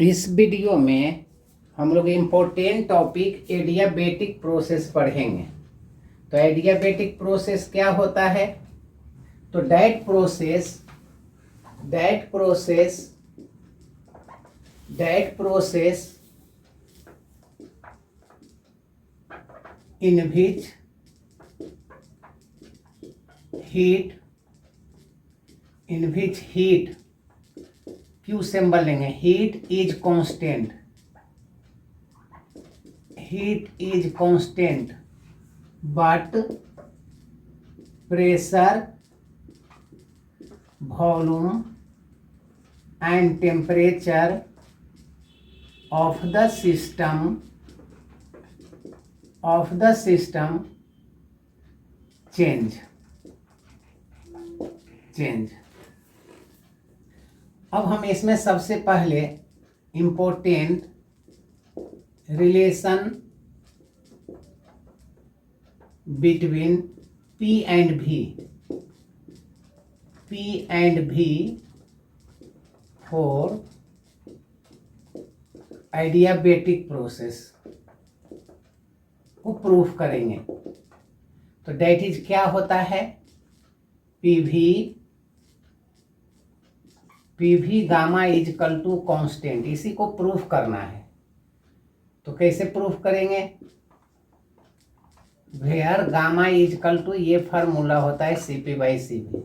इस वीडियो में हम लोग इम्पोर्टेंट टॉपिक एडियाबेटिक प्रोसेस पढ़ेंगे। तो एडियाबेटिक प्रोसेस क्या होता है? तो that process in which heat Q symbol लेंगे, heat is constant but pressure, volume and temperature of the system change. अब हम इसमें सबसे पहले important relation between P and V for adiabatic process को प्रूफ करेंगे। तो दैट इज क्या होता है? PV gamma is equal to constant, इसी को प्रूफ करना है। तो कैसे प्रूफ करेंगे? Where gamma is equal to, ये फार्मूला होता है CP/CV।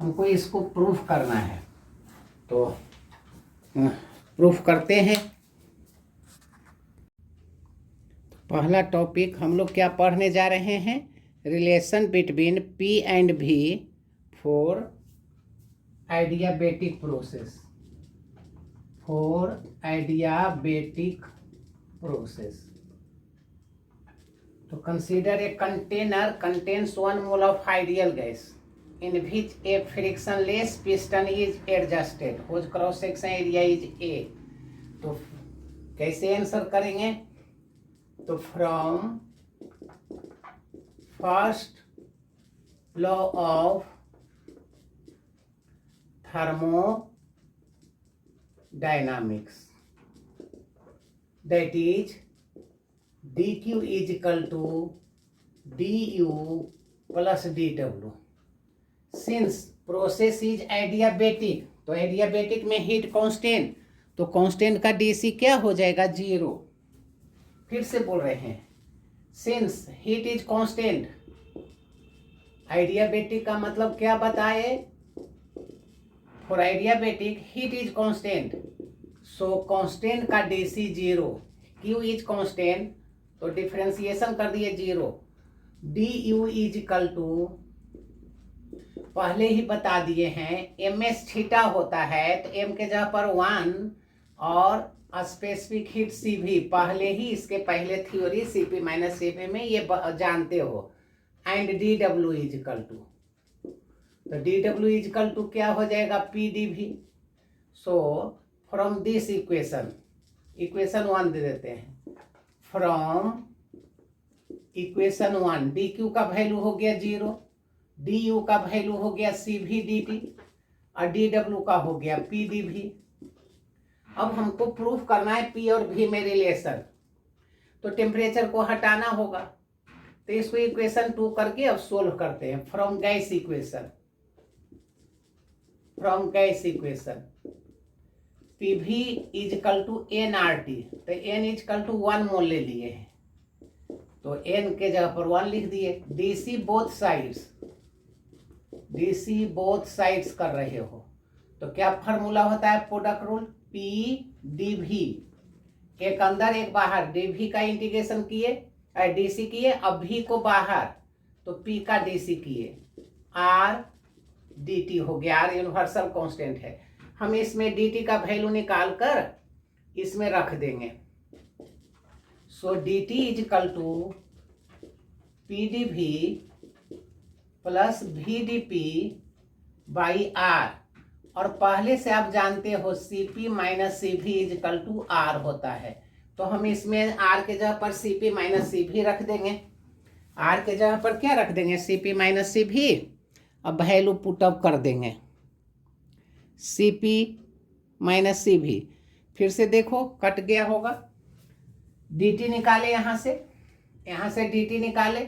हमको इसको प्रूफ करना है, तो प्रूफ करते हैं। पहला टॉपिक हम लोग क्या पढ़ने जा रहे हैं? Relation between P and V for adiabatic process. तो consider a container contains 1 mole of ideal gas in which a frictionless piston is adjusted whose cross section area is A। तो कैसे आंसर करेंगे? तो from first law of thermodynamics, that is dq is equal to du plus dw। since process is adiabatic, तो adiabatic में heat constant, तो constant का dc क्या हो जाएगा? 0। फिर से बोल रहे हैं, since heat is constant, adiabatic का मतलब क्या बताए? For adiabatic heat is constant, so constant का dc 0, q इज कांस्टेंट, तो डिफरेंशिएशन कर दिए 0। du इज इक्वल टू, पहले ही बता दिए हैं, ms थीटा होता है, तो m के जगह पर 1 और स्पेसिफिक हीट CV, पहले ही इसके पहले थ्योरी CP-CV में ये जानते हो। And dw is equal to, तो dw इज इक्वल टू क्या हो जाएगा? PdV। So from this equation 1 दे देते हैं। फ्रॉम इक्वेशन 1 dq का वैल्यू हो गया 0, du का वैल्यू हो गया CV dt और dw का हो गया PdV। अब हमको प्रूफ करना है P और V में रिलेशन, तो टेम्परेचर को हटाना होगा, तो इसको इक्वेशन 2 करके अब सोल्व करते हैं। From gas equation PV is equal to nRT, तो n is equal to 1 mole ले लिए हैं, तो n के जगह पर 1 लिख दिए। DC बोथ साइड्स कर रहे हो, तो क्या फार्मूला होता है? प्रोडक्ट रूल, PdV, एक अंदर एक बाहर, dV का इंटीग्रेशन किए, DC किए, अब V को बाहर, तो P का DC किए, R dt हो गया। R यूनिवर्सल कांस्टेंट है, हम इसमें dt का वैल्यू निकाल कर इसमें रख देंगे। So dt is equal to PdV plus VdP by R, और पहले से आप जानते हो CP-CV is equal to R होता है, तो हम इसमें R के जगह पर CP-CV रख देंगे। R के जगह पर क्या रख देंगे? CP-CV। अब वैल्यू पुटअप कर देंगे, CP-CV फिर से देखो कट गया होगा, dt निकाले, यहाँ से dt निकाले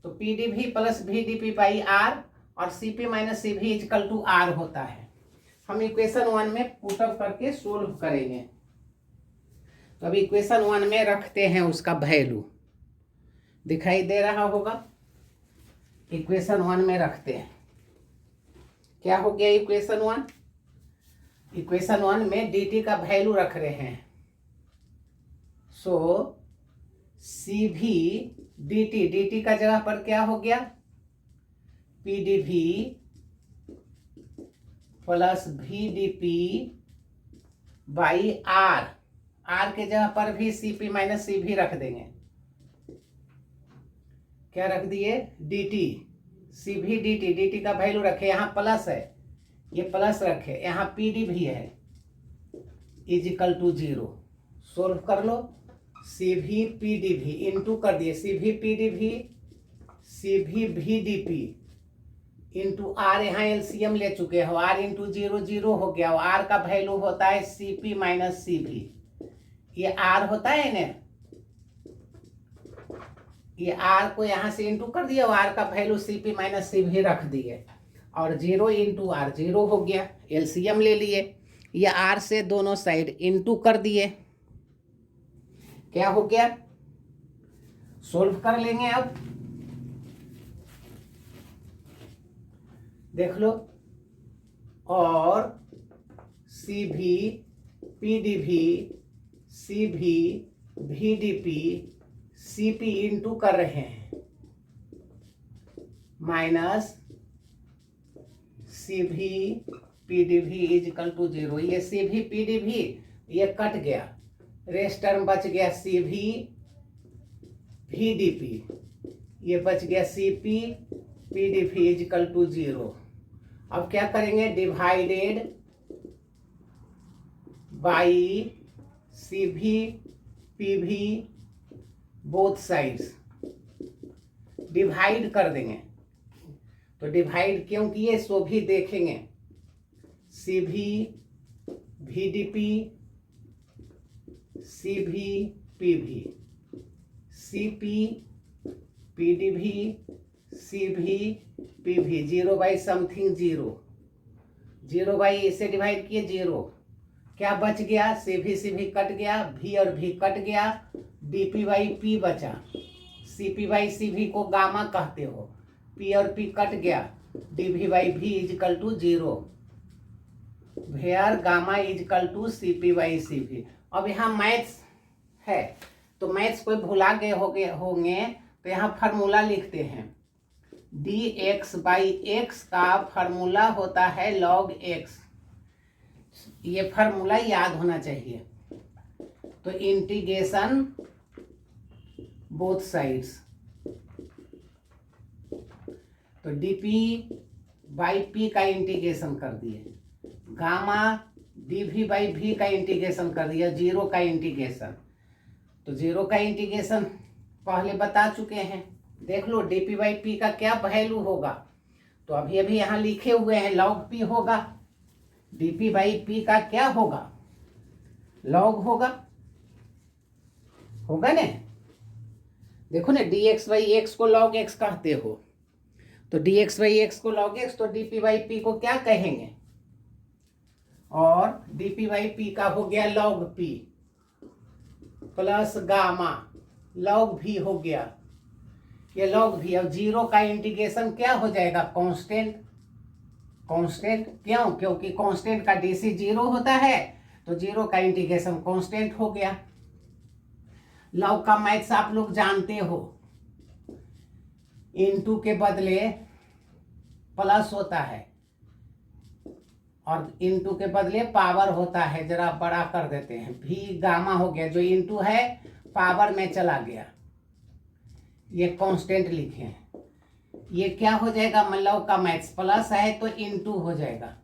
तो P D V plus V D P by are और सी पी माइनस सी भी इजकल टू आर होता है। हम इक्वेशन 1 में पुटअप करके सोल्व करेंगे। तो अब इक्वेशन 1 में रखते हैं उसका वैल्यू, दिखाई दे रहा होगा। इक्वेशन 1 में रखते हैं, क्या हो गया इक्वेशन 1? इक्वेशन 1 में dt का वैल्यू रख रहे हैं। सो सी भी dt का जगह पर क्या हो गया, P D V plus V D P by R, R के जगह पर भी सी पी माइनस सी भी रख देंगे। क्या रख दिए, dt, सी भी dt का वैल्यू रखे, यहाँ प्लस है, ये प्लस रखे, यहाँ पी डी भी है, इजिकल टू 0। सोल्व कर लो, सी भी पी डी भी इंटू कर दिए, सी V P D V C V D P into are, यहाँ एलसीएम ले चुके हो, आर इंटू 0 0 हो गया। आर का वैल्यू होता है सी पी माइनस सी भी, ये आर होता है ना, ये आर को यहाँ से इंटू कर दिया, आर का value C P minus C भी रख दिए और 0 इंटू आर 0 हो गया, एलसीएम ले लिए, ये आर से दोनों साइड इंटू कर दिए, क्या हो गया, सोल्व कर लेंगे। अब देख लो, और सी V P D V C V D P C P into कर रहे हैं minus C V P D V is equal to 0। ये सी भी पी डी भी ये कट गया, रेस्ट टर्म बच गया सी भी डी पी, ये बच गया C P P D V is equal to 0। अब क्या करेंगे, divided by C V P भी बोथ साइड्स, डिवाइड कर देंगे। तो डिवाइड क्यों किए सो भी देखेंगे, सी भी डी पी सी भी पी भी C P P D V C V P भी 0 बाई समथिंग 0 बाई इसे डिवाइड किए 0, क्या बच गया, सी भी कट गया, भी और भी कट गया, डी पी बाई पी बचा, सी पी बाई सी भी को गामा कहते हो, पी और पी कट गया, D V by V is equal to 0, where gamma is equal to C P by C V. अब यहाँ मैथ्स है तो मैथ्स कोई भुला गए होंगे तो यहाँ फार्मूला लिखते हैं, डी एक्स बाई एक्स का फार्मूला होता है लॉग एक्स, ये फार्मूला याद होना चाहिए। तो इंटीग्रेशन बोथ साइड्स, तो dp बाई पी का इंटीग्रेशन कर दिए, गामा dv बाई भी का इंटीग्रेशन कर दिया, 0 का इंटीग्रेशन। तो 0 का इंटीग्रेशन पहले बता चुके हैं, देख लो dp बाई पी का क्या वैल्यू होगा। तो अभी अभी यहाँ लिखे हुए हैं लॉग पी होगा, dp बाई पी का क्या होगा, लॉग होगा ना। देखो ना, dx बाई एक्स को लॉग एक्स कहते हो, तो dx बाई एक्स को लॉग एक्स, तो dp बाई पी को क्या कहेंगे, और dp बाई पी का हो गया log P plus gamma log भी हो गया, ये लॉग भी। अब 0 का इंटीग्रेशन क्या हो जाएगा, कांस्टेंट, क्यों, क्योंकि कांस्टेंट का डीसी 0 होता है, तो 0 का इंटीग्रेशन कांस्टेंट हो गया। लॉग का मैथ्स आप लोग जानते हो, इनटू के बदले प्लस होता है और इनटू के बदले पावर होता है, जरा बड़ा कर देते हैं, भी गामा हो गया, जो इनटू है पावर में चला गया, ये कांस्टेंट लिखे हैं। ये क्या हो जाएगा, लॉग का मैथ्स प्लस है तो इनटू हो जाएगा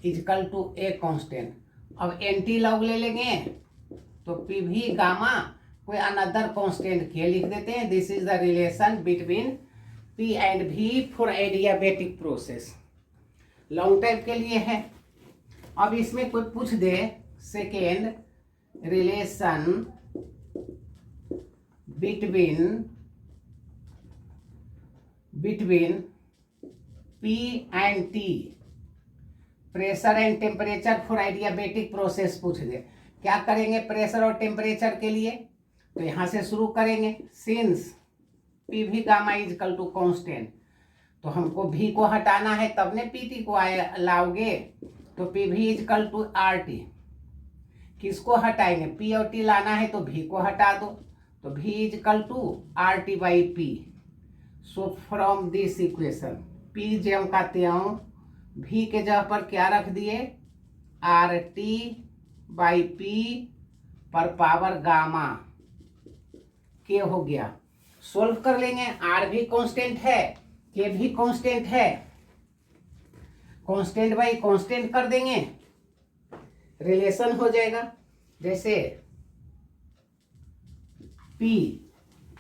इजकल टू ए कांस्टेंट। अब एंटी लॉग ले लेंगे तो पी भी गामा कोई अनदर कांस्टेंट के लिख देते हैं, this is the relation between P and V for adiabatic process, long time के लिए है। अब इसमें कोई पूछ दे second, relation between P and T, pressure and temperature for adiabatic process पूछ दे। क्या करेंगे प्रेशर और टेम्परेचर के लिए? तो यहां से शुरू करेंगे। Since P V gamma is equal to constant, तो हमको भी को हटाना है तब ने पीटी को लाओगे। तो P V is equal to R T, किसको हटाएंगे? पी और टी लाना है तो भी को हटा दो, तो V is equal to R T by P. So from this equation P ज्यों का त्यों, भी के जगह पर क्या रख दिए? आर टी बाई पी पर पावर गामा के हो गया। सोल्व कर लेंगे। आर भी कांस्टेंट है, के भी कांस्टेंट है, कांस्टेंट बाई कांस्टेंट कर देंगे, रिलेशन हो जाएगा। जैसे P,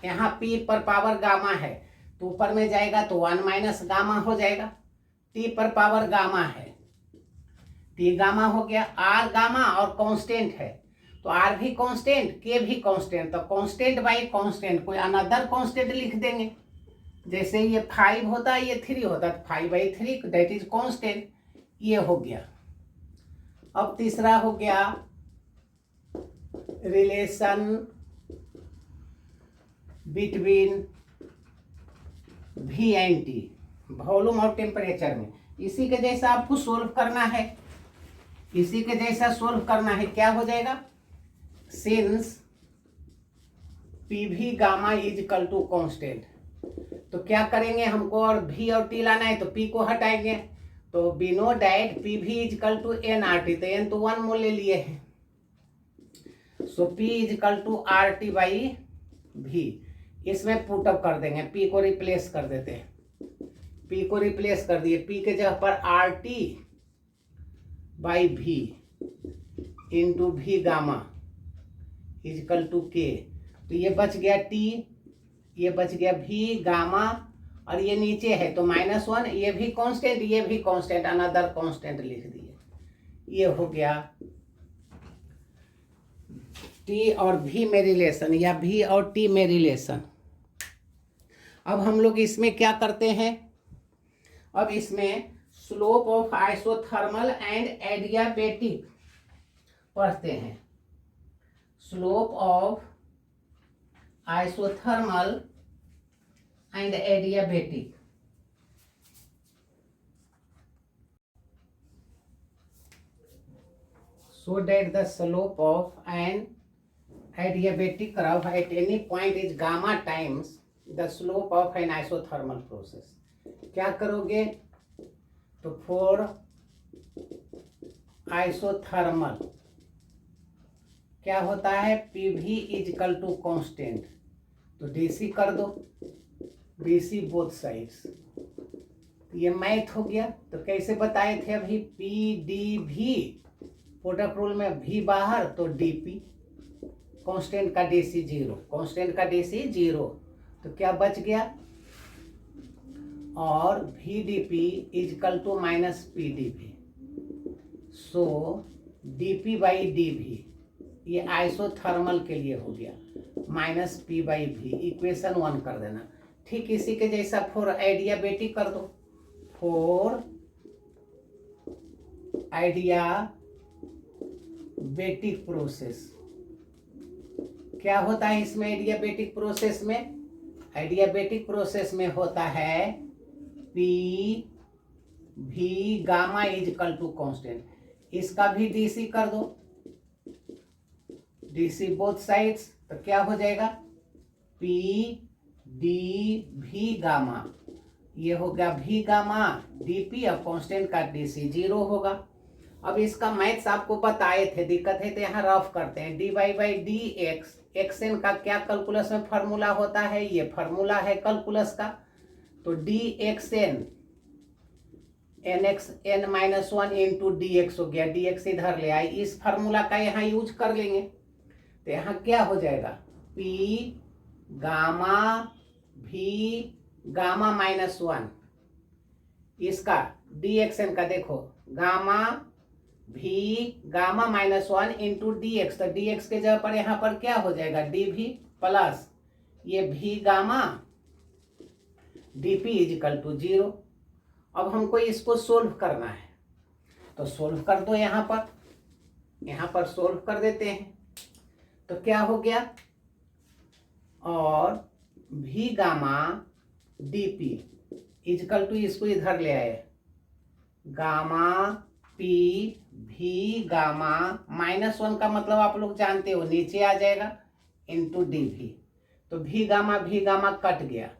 यहाँ P पर पावर गामा है तो ऊपर में जाएगा तो 1 माइनस गामा हो जाएगा। T पर पावर गामा है, T गामा हो गया। R गामा और कांस्टेंट है तो R भी कांस्टेंट, K भी कांस्टेंट, तो कांस्टेंट बाई कांस्टेंट कोई अनदर कांस्टेंट लिख देंगे। जैसे ये 5 होता है, ये 3 होता है, 5/3 दैट इज कांस्टेंट। ये हो गया। अब तीसरा हो गया relation between V and T, volume और टेम्परेचर में। इसी के जैसा आपको सोल्व करना है, इसी के जैसा सोल्व करना है। क्या हो जाएगा? Since P V gamma is equal to constant, तो क्या करेंगे? हमको और भी और टी लाना है तो पी को हटाएंगे। तो we know that P V is equal to N R T, तो एन तो 1 मोल ले लिए हैं। So P is equal to R T by V. इसमें पुटअप कर देंगे, पी को रिप्लेस कर देते हैं। पी को रिप्लेस कर दिए, पी के जगह पर आर टी बाई भी इंटू भी गामा इज इक्वल टू के। तो ये बच गया टी, ये बच गया भी गामा, और ये नीचे है तो -1, ये भी कांस्टेंट, ये भी कांस्टेंट, अनदर कांस्टेंट लिख दिए। ये हो गया टी और भी में रिलेशन, या भी और टी में रिलेशन। अब हम लोग इसमें क्या करते हैं? अब इसमें slope of isothermal and adiabatic पढ़ते हैं। Slope of isothermal and adiabatic. So that the slope of an adiabatic curve at any point is gamma times the slope of an isothermal process. क्या करोगे? तो for isothermal क्या होता है? PV is equal to constant, तो DC कर दो, DC both sides. ये मैथ हो गया। तो कैसे बताए थे अभी? PDV, प्रोडक्ट रूल में भी बाहर तो डीपी, कांस्टेंट का डीसी 0, कांस्टेंट का डीसी 0, तो क्या बच गया? और V DP is equal to minus P DP. सो डीपी बाई डीवी, ये आइसोथर्मल के लिए हो गया, minus P by V. Equation 1 कर देना। ठीक इसी के जैसा फॉर एडियाबेटिक कर दो। फॉर आइडिया बेटिक प्रोसेस क्या होता है? इसमें एडियाबेटिक प्रोसेस में, एडियाबेटिक प्रोसेस में होता है P V gamma is equal to constant. इसका भी डीसी कर दो, डीसी बोथ साइड्स, तो क्या हो जाएगा? पी डी भी गामा, ये हो गया भी गामा डीपी, और कांस्टेंट का डीसी 0 होगा। अब इसका मैथ्स आपको बताए थे, दिक्कत है तो यहाँ रफ करते हैं। D Y by D X, X N का क्या कैलकुलस में फार्मूला होता है? ये फार्मूला है कैलकुलस का, तो D X N N X N minus 1 into D X हो गया। डी एक्स इधर ले आई, इस फार्मूला का यहाँ यूज कर लेंगे। तो यहाँ क्या हो जाएगा? पी गामा भी गामा -1, इसका डी एक्स एन का देखो गामा भी gamma minus one into D x, तो डी एक्स के जगह पर यहाँ पर क्या हो जाएगा, डी भी प्लस ये V gamma D P is equal to 0। अब हमको इसको सोल्व करना है, तो सोल्व कर दो, यहाँ पर सोल्व कर देते हैं। तो क्या हो गया, और V gamma D P is equal to, इसको इधर ले आए, gamma P V gamma minus one का मतलब आप लोग जानते हो नीचे आ जाएगा, इंटू डी भी। तो भी गामा कट गया,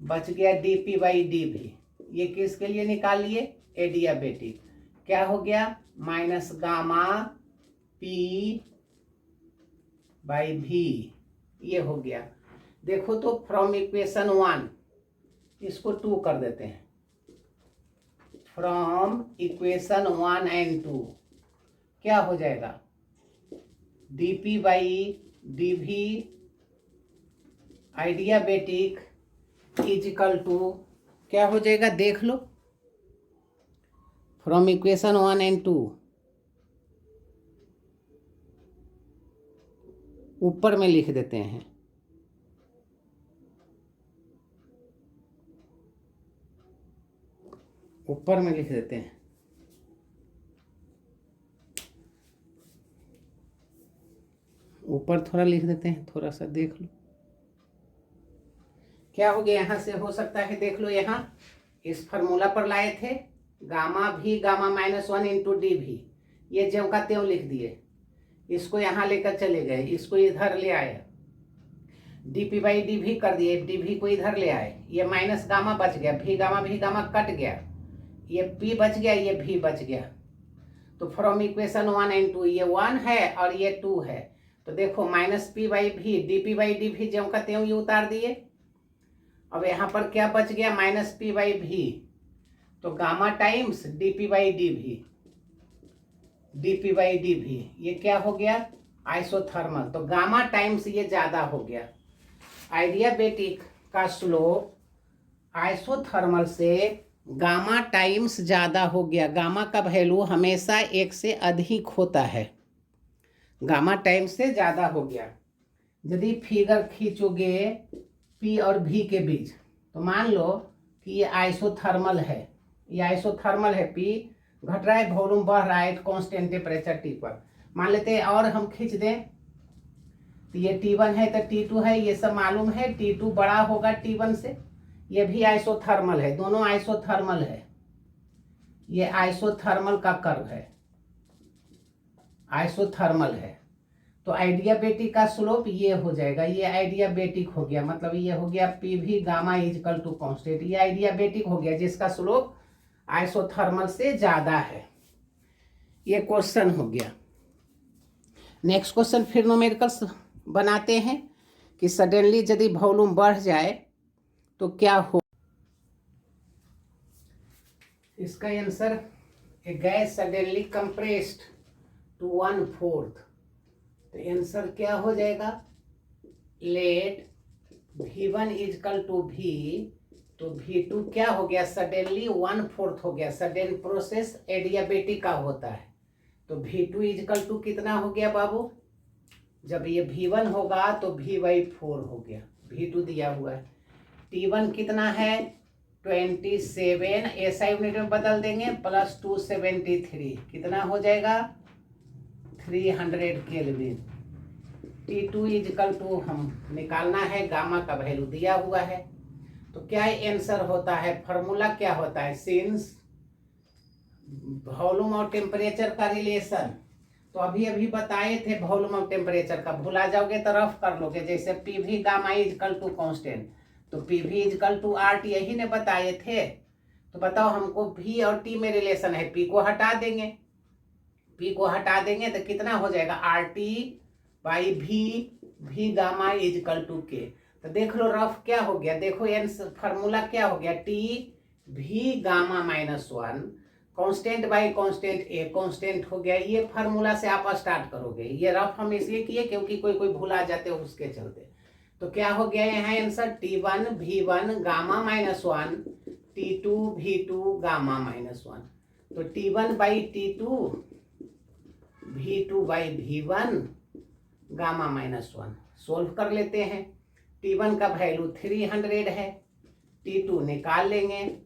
बच गया डी पी बाई डी भी। ये किसके लिए निकाल लिए, एडियाबेटिक। क्या हो गया, माइनस गामा पी बाई भी, ये हो गया। देखो तो फ्रॉम इक्वेशन 1 इसको 2 कर देते हैं, फ्रॉम इक्वेशन 1 एंड 2 क्या हो जाएगा, डी पी बाई डी भी आइडियाबेटिक इजिकल टू क्या हो जाएगा, देख लो, फ्रॉम इक्वेशन 1 एंड 2 ऊपर में लिख देते हैं, ऊपर में लिख देते हैं, ऊपर थोड़ा लिख देते हैं, थोड़ा सा देख लो क्या हो गया। यहां से हो सकता है देख लो, यहाँ इस फार्मूला पर लाए थे, गामा भी gamma minus one into D भी, ये ज्यों का त्यों लिख दिए, इसको यहाँ लेकर चले गए, इसको इधर ले आए, डी पी बाई डी भी कर दिए, डी भी को इधर ले आए, ये माइनस गामा बच गया, भी गामा कट गया, ये पी बच गया, ये भी बच गया। तो फ्रॉम इक्वेशन 1 एंड 2 ये 1 है और ये 2 है, तो देखो माइनस पी बाई भी डी पी बाई डी भी ज्यों का त्यों ये उतार दिए। अब यहाँ पर क्या बच गया, माइनस पी बाई भी, तो gamma times D P by D भी, डी पी बाई डी भी, ये क्या हो गया, आइसोथर्मल। तो गामा टाइम्स ये ज्यादा हो गया, आइडियाबेटिक का स्लोप आइसोथर्मल से गामा टाइम्स ज़्यादा हो गया। गामा का वैल्यू हमेशा 1 से अधिक होता है, गामा टाइम्स से ज़्यादा हो गया। यदि फिगर खींचोगे पी और भी के बीच, तो मान लो कि ये आइसोथर्मल है, ये आइसोथर्मल है, पी घट रहा है, वॉल्यूम बढ़ रहा है कांस्टेंट टेम्परेचर टी पर, मान लेते हैं, और हम खींच दें तो ये T1 है तो T2 है, ये सब मालूम है, T2 बड़ा होगा T1 से, ये भी आइसोथर्मल है, दोनों आइसोथर्मल है, ये आइसोथर्मल का कर्व है, आइसोथर्मल है। तो आइडियाबेटिक का स्लोप ये हो जाएगा, ये आइडियाबेटिक हो गया, मतलब ये हो गया P V gamma is equal to constant, ये आइडियाबेटिक हो गया जिसका स्लोप आइसोथर्मल से ज्यादा है। ये क्वेश्चन हो गया। नेक्स्ट क्वेश्चन फिर न्यूमेरिकल्स बनाते हैं कि सडनली यदि वॉल्यूम बढ़ जाए तो क्या हो। इसका answer, a gas suddenly compressed to 1/4, तो आंसर क्या हो जाएगा, late V1 is equal to V, तो V2 क्या हो गया, सडनली 1/4 हो गया, सडन प्रोसेस एडियाबेटिक का होता है। तो V2 इजकल टू कितना हो गया बाबू, जब ये V1 होगा तो V/4 हो गया, V2 दिया हुआ है। T1 कितना है 27, ऐसा यूनिट में बदल देंगे, प्लस 273 कितना हो जाएगा 300 केल्विन। T2 इजकल टू हम निकालना है, गामा का वैल्यू दिया हुआ है। तो क्या आंसर होता है, फॉर्मूला क्या होता है, सिंस वॉल्यूम और टेम्परेचर का रिलेशन, तो अभी बताए थे वॉल्यूम और टेम्परेचर का, भुला जाओगे तो रफ कर लोगे, जैसे P V gamma is equal to constant, तो पी भी इजकल टू आर टी, यही ने बताए थे। तो बताओ हमको भी और टी में रिलेशन है, पी को हटा देंगे, पी को हटा देंगे तो कितना हो जाएगा आर टी बाई भी गामा इजकल टू के। तो देख लो रफ क्या हो गया, देखो फार्मूला क्या हो गया, टी भी gamma -1 constant by constant a constant हो गया। ये फार्मूला से आप स्टार्ट करोगे, ये रफ हम इसलिए किए क्योंकि कोई भुला जाते हो उसके चलते। तो क्या हो गया यहाँ answer, T1 V1 gamma -1, T2 V2 gamma -1। तो T1 by T2 V2 by V1 gamma -1 solve कर लेते हैं। T1 का वैल्यू 300 है, T2 निकाल लेंगे,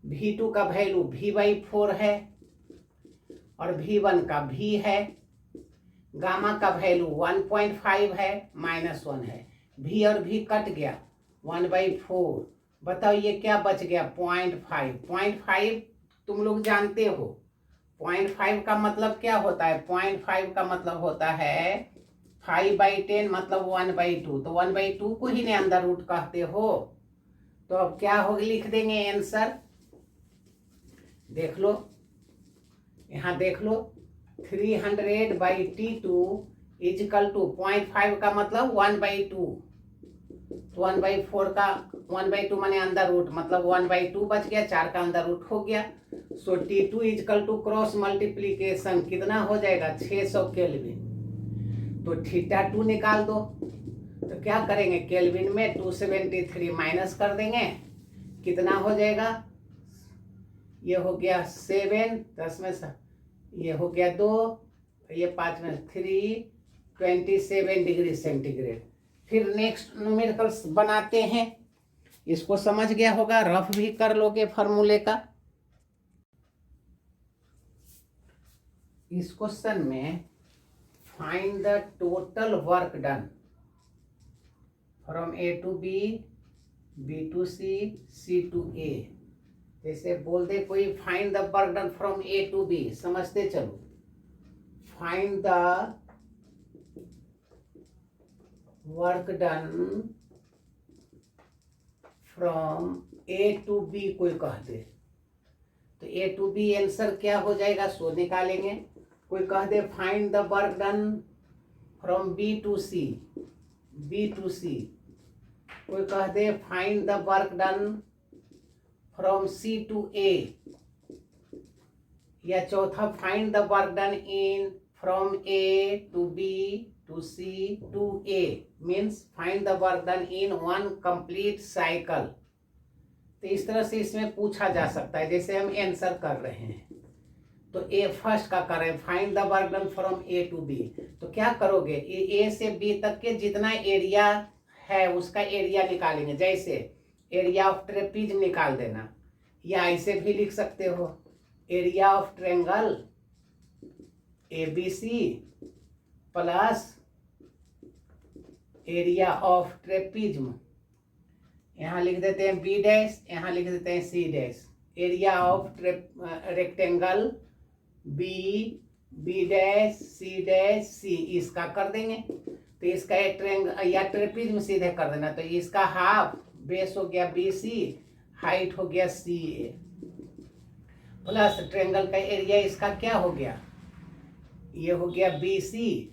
V2 का वैल्यू V/4 है और V1 का V है, गामा का वैल्यू 1.5 है, -1 है, V और V कट गया 1/4। बताओ ये क्या बच गया 0.5। 0.5 तुम लोग जानते हो 0.5 का मतलब क्या होता है। 0.5 का मतलब होता है 5/10 मतलब 1/2। तो 1/2 को ही ने अंदर रूट कहते हो। तो अब क्या हो लिख देंगे आंसर, देख लो यहाँ देख लो 300/T2 इजकल टू 0.5 का मतलब 1/2। तो 1/4 का 1/2 माने अंदर रूट मतलब 1/2 बच गया, 4 का अंदर रूट हो गया। So T2 is equal to cross multiplication कितना हो जाएगा 600 केल्विन। तो θ2 निकाल दो। तो क्या करेंगे केल्विन में 273 माइनस कर देंगे, कितना हो जाएगा, ये हो गया 7, 10 में से ये हो गया 2, ये 5 में 3, 27 डिग्री सेंटीग्रेड। फिर नेक्स्ट न्यूमेरिकल्स बनाते हैं। इसको समझ गया होगा, रफ भी कर लोगे फार्मूले का। इस क्वेश्चन में find the total work done from A to B, B to C, C to A। जैसे बोल दे कोई find the work done from A to B, समझते चलो। Find the work done from A to B कोई कह दे तो A to B answer क्या हो जाएगा सो निकालेंगे। कोई कह they find the work done from B to C, B to C। कोई कह they find the work done from C to A, या चौथा find the work done in from A to B to C to A means find the work done in one complete cycle. तो इस तरह से इसमें पूछा जा सकता है, जैसे हम आंसर कर रहे हैं। तो ए फर्स्ट का कर रहे हैं find the work done from A to B। तो क्या करोगे A से B तक के जितना एरिया है उसका एरिया निकालेंगे। जैसे एरिया ऑफ ट्रेपीज निकाल देना, या ऐसे भी लिख सकते हो area of triangle ABC plus area of trapezium. यहाँ लिख देते हैं B डैश, यहाँ लिख देते हैं C dash. Area of rectangle B dash C dash C, इसका कर देंगे। तो इसका ट्रायंगल या ट्रेपीज्म सीधे कर देना। तो इसका हाफ बेस हो गया BC, हाइट हो गया CA प्लस ट्रायंगल का एरिया इसका क्या हो गया, ये हो गया BC,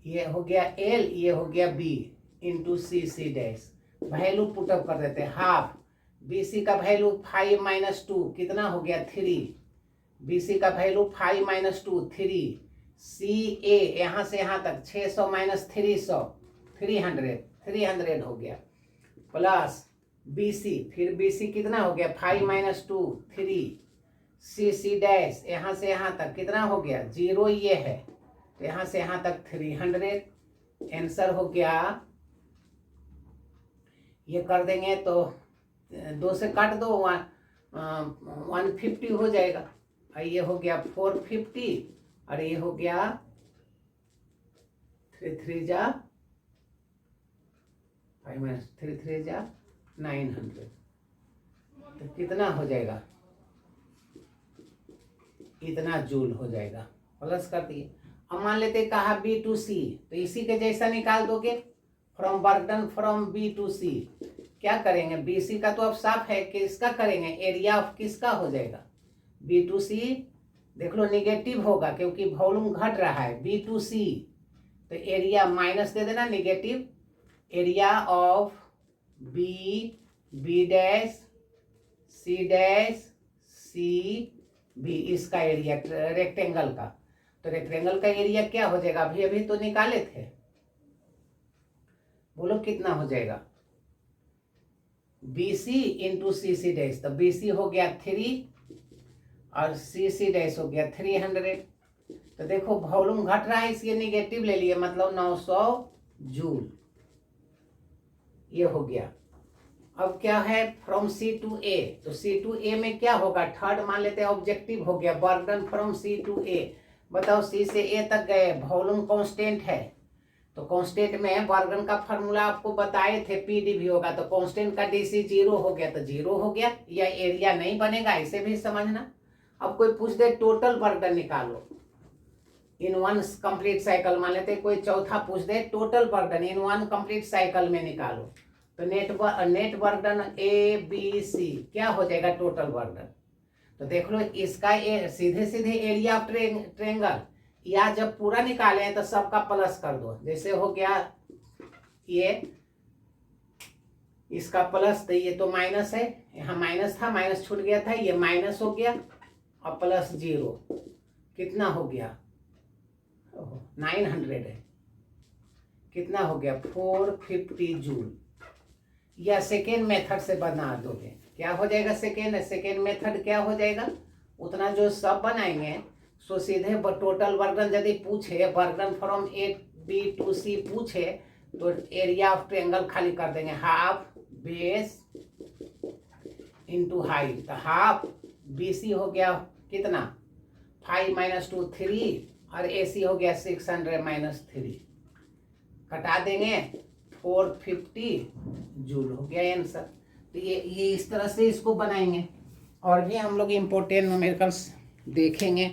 ये हो गया L, ये हो गया B into C dash. Value put up कर देते हैं। हाफ BC का वैल्यू 5 - 2 कितना हो गया 3, BC का वैल्यू 5 - 2 3, CA यहाँ से यहाँ तक 600 - 300 300 हो गया प्लस BC, फिर BC कितना हो गया 5 - 2 3, C डैश यहाँ से यहाँ तक कितना हो गया 0, ये है तो यहाँ से यहाँ तक 300। आंसर हो गया, ये कर देंगे तो 2 से काट दो 150 हो जाएगा। ये हो गया 450 और ये हो गया 3 3 जा 5 - 3 3 जा 900। तो कितना हो जाएगा, इतना जूल हो जाएगा। प्लस कर दिए। अब मान लेते कहा B to C, तो इसी के जैसा निकाल दोगे from work done from B to C। क्या करेंगे BC का तो अब साफ है, किसका करेंगे एरिया ऑफ किसका हो जाएगा B to C। देख लो निगेटिव होगा क्योंकि वॉल्यूम घट रहा है B to C। तो एरिया माइनस दे देना negative, area of B dash C dash C B, इसका एरिया रेक्टेंगल का। तो रेक्टेंगल का एरिया क्या हो जाएगा, अभी तो निकाले थे, बोलो कितना हो जाएगा BC इंटू CC डैश। तो BC हो गया 3, और सी डैश हो गया 300। तो देखो वॉल्यूम घट रहा है, इसलिए निगेटिव ले लिए, मतलब 900 जूल, ये हो गया। अब क्या है, फ्रॉम सी टू ए, तो सी टू ए में क्या होगा, थर्ड मान लेते हैं, ऑब्जेक्टिव हो गया, बर्डन फ्रॉम सी टू ए। बताओ सी से ए तक गए, वॉल्यूम कांस्टेंट है, तो कांस्टेंट में बर्गन का फार्मूला आपको बताए थे, पीडीवी होगा, तो कांस्टेंट का डीसी 0 हो गया, तो 0 हो गया, या एरिया नहीं बनेगा, इसे भी समझना। अब कोई पूछ दे टोटल बर्डन निकालो इन वन कंप्लीट साइकिल, मान लेते कोई चौथा पूछ दे total work done in one complete cycle में निकालो, तो net work done A B C क्या हो जाएगा टोटल बर्डन। तो देख लो इसका सीधे सीधे एरिया ऑफ ट्रेंगल, या जब पूरा निकाले तो सबका प्लस कर दो, जैसे हो गया ये इसका प्लस, तो ये तो माइनस है, यहाँ माइनस था, माइनस छूट गया था, ये माइनस हो गया और प्लस 0, कितना हो गया 900 है, कितना हो गया 450 जूल। या सेकेंड मेथड से बना दोगे, क्या हो जाएगा सेकेंड मेथड क्या हो जाएगा, उतना जो सब बनाएंगे सो सीधे टोटल बर्डन यदि पूछे, work done from A B to C पूछे, तो एरिया ऑफ ट्रायंगल खाली कर देंगे, हाफ बेस इंटू हाइट, तो हाफ BC हो गया कितना 5 - 2 3, और AC हो गया 600 - 3, कटा देंगे 450 जूल हो गया आंसर। तो ये इस तरह से इसको बनाएंगे, और भी हम लोग इम्पोर्टेंट न्यूमेरिकल्स देखेंगे।